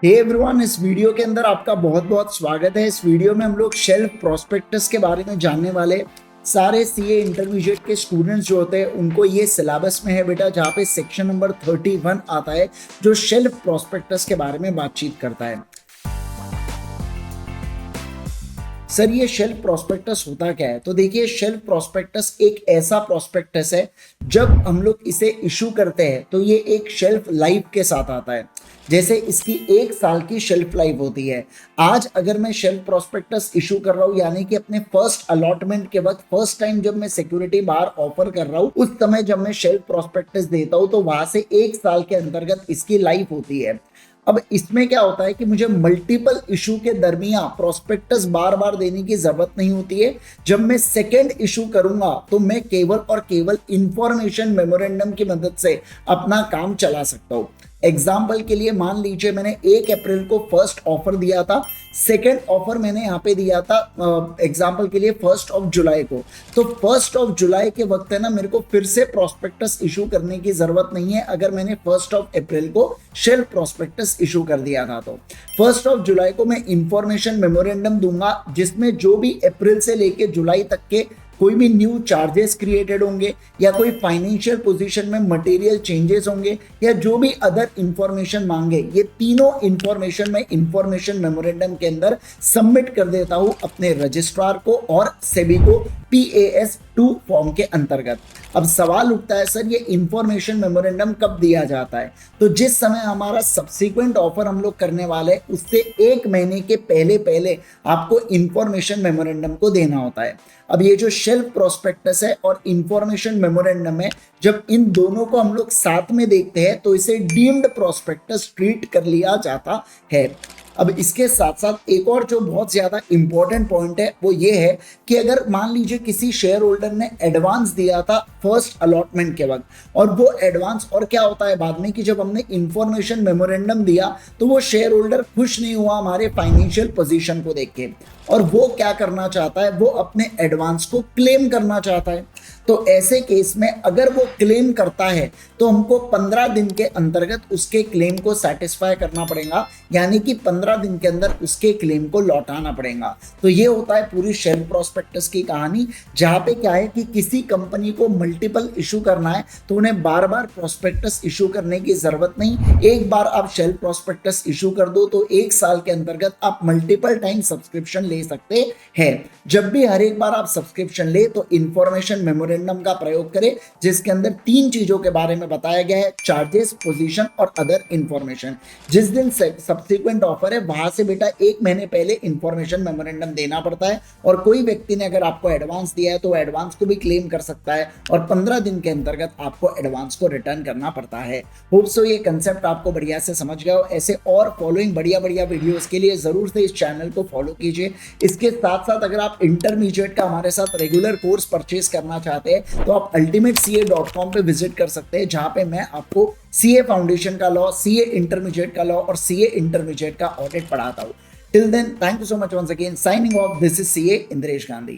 Hey everyone, इस video के अंदर आपका बहुत बहुत स्वागत है। इस वीडियो में हम लोग शेल्फ प्रोस्पेक्टस के बारे में जानने वाले। सारे सीए इंटरमीडिएट के स्टूडेंट्स जो होते हैं उनको ये सिलेबस में है बेटा, जहाँ पे सेक्शन नंबर 31 आता है जो शेल्फ प्रोस्पेक्टस के बारे में बातचीत करता है। सर ये शेल्फ प्रोस्पेक्टस होता क्या है? तो देखिए, शेल्फ प्रोस्पेक्टस एक ऐसा प्रोस्पेक्टस है जब हम लोग इसे इशू करते हैं तो ये एक शेल्फ लाइफ के साथ आता है। जैसे इसकी 1 साल की शेल्फ लाइफ होती है। आज अगर मैं शेल्फ प्रोस्पेक्टस इशू कर रहा हूँ, यानी कि अपने फर्स्ट अलॉटमेंट के वक्त फर्स्ट टाइम जब मैं सिक्योरिटी बार ऑफर कर रहा हूँ, उस समय जब मैं शेल्फ प्रोस्पेक्टस देता हूँ तो वहां से 1 साल के अंतर्गत इसकी लाइफ होती है। अब इसमें क्या होता है कि मुझे मल्टीपल इशू के दरमियान प्रोस्पेक्टस बार बार देने की जरूरत नहीं होती है। जब मैं सेकेंड इशू करूंगा तो मैं केवल और केवल इंफॉर्मेशन मेमोरेंडम की मदद से अपना काम चला सकता हूं। एग्जाम्पल के लिए मान लीजिए मैंने 1 अप्रैल को फर्स्ट ऑफर दिया था, सेकेंड ऑफर मैंने यहाँ पे दिया था एग्जाम्पल के लिए 1 जुलाई को। तो 1 जुलाई के वक्त है ना, मेरे को फिर से प्रोस्पेक्टस इशू करने की जरूरत नहीं है अगर मैंने 1 अप्रैल को शेल्फ प्रोस्पेक्टस इशू कर दिया था। तो 1 जुलाई को मैं इंफॉर्मेशन मेमोरेंडम दूंगा जिसमें जो भी अप्रैल से लेके जुलाई तक के कोई भी न्यू चार्जेस क्रिएटेड होंगे या कोई फाइनेंशियल पोजीशन में मटेरियल चेंजेस होंगे या जो भी अदर इंफॉर्मेशन मांगे, ये तीनों इंफॉर्मेशन मैं इंफॉर्मेशन मेमोरेंडम के अंदर सबमिट कर देता हूं अपने रजिस्ट्रार को और सेबी को PAS-2 फॉर्म के अंतर्गत। अब सवाल उठता है, सर ये इंफॉर्मेशन मेमोरेंडम कब दिया जाता है? तो जिस समय हमारा सब्सिक्वेंट ऑफर हम लोग करने वाले हैं उससे 1 महीने के पहले पहले आपको इंफॉर्मेशन मेमोरेंडम को देना होता है। अब ये जो शेल्फ प्रोस्पेक्टस है और इंफॉर्मेशन मेमोरेंडम है, जब इन दोनों को हम लोग साथ में देखते हैं तो इसे डीम्ड प्रोस्पेक्टस ट्रीट कर लिया जाता है। अब इसके साथ साथ एक और जो बहुत ज्यादा इंपॉर्टेंट पॉइंट है वो ये है कि अगर मान लीजिए किसी शेयर होल्डर ने एडवांस दिया था फर्स्ट अलॉटमेंट के वक्त, और वो एडवांस, और क्या होता है बाद में कि जब हमने इंफॉर्मेशन मेमोरेंडम दिया तो वो शेयर होल्डर खुश नहीं हुआ हमारे फाइनेंशियल पोजीशन को देख के, और वो क्या करना चाहता है, वो अपने एडवांस को क्लेम करना चाहता है। तो ऐसे केस में अगर वो क्लेम करता है तो हमको 15 दिन के अंतर्गत उसके क्लेम को सेटिस्फाई करना पड़ेगा, यानी कि 15 दिन के अंदर उसके क्लेम को लौटाना पड़ेगा। तो ये होता है पूरी शेल्फ प्रोस्पेक्टस की कहानी, जहां पे क्या है कि किसी कंपनी को मल्टीपल इशू करना है तो उन्हें बार बार प्रोस्पेक्टस इशू करने की जरूरत नहीं। एक बार आप शेल्फ प्रोस्पेक्टस इशू कर दो तो 1 साल के अंतर्गत आप मल्टीपल टाइम सब्सक्रिप्शन ले सकते हैं। जब भी हर एक बार आप सब्सक्रिप्शन ले तो इंफॉर्मेशन मेमोरेंडम का प्रयोग करें, जिसके अंदर 3 चीजों के बारे में बताया गया है: चार्जेस, पोजीशन और अदर इंफॉर्मेशन। जिस दिन सब्सिक्वेंट ऑफर है वहां से बेटा 1 महीने पहले इंफॉर्मेशन मेमोरेंडम देना पड़ता है, और कोई व्यक्ति ने अगर आपको एडवांस दिया है तो एडवांस को भी क्लेम कर सकता है, और 15 दिन के अंतर्गत आपको एडवांस को रिटर्न करना पड़ता है। होप सो ये कंसेप्ट आपको बढ़िया से समझ गया हो। ऐसे और फॉलोइंग बढ़िया बढ़िया वीडियोस के लिए जरूर से इस चैनल को फॉलो कीजिए। इसके साथ साथ अगर आप इंटरमीडिएट का हमारे साथ रेगुलर कोर्स परचेज करना चाहते हैं तो आप ultimatecA.com पे विजिट कर सकते हैं, जहां पे मैं आपको CA फाउंडेशन का लॉ, CA इंटरमीडिएट का लॉ और CA इंटरमीडिएट का ऑडिट पढ़ाता हूं। Till then, thank you so much once again. Signing off, this is CA Indresh Gandhi.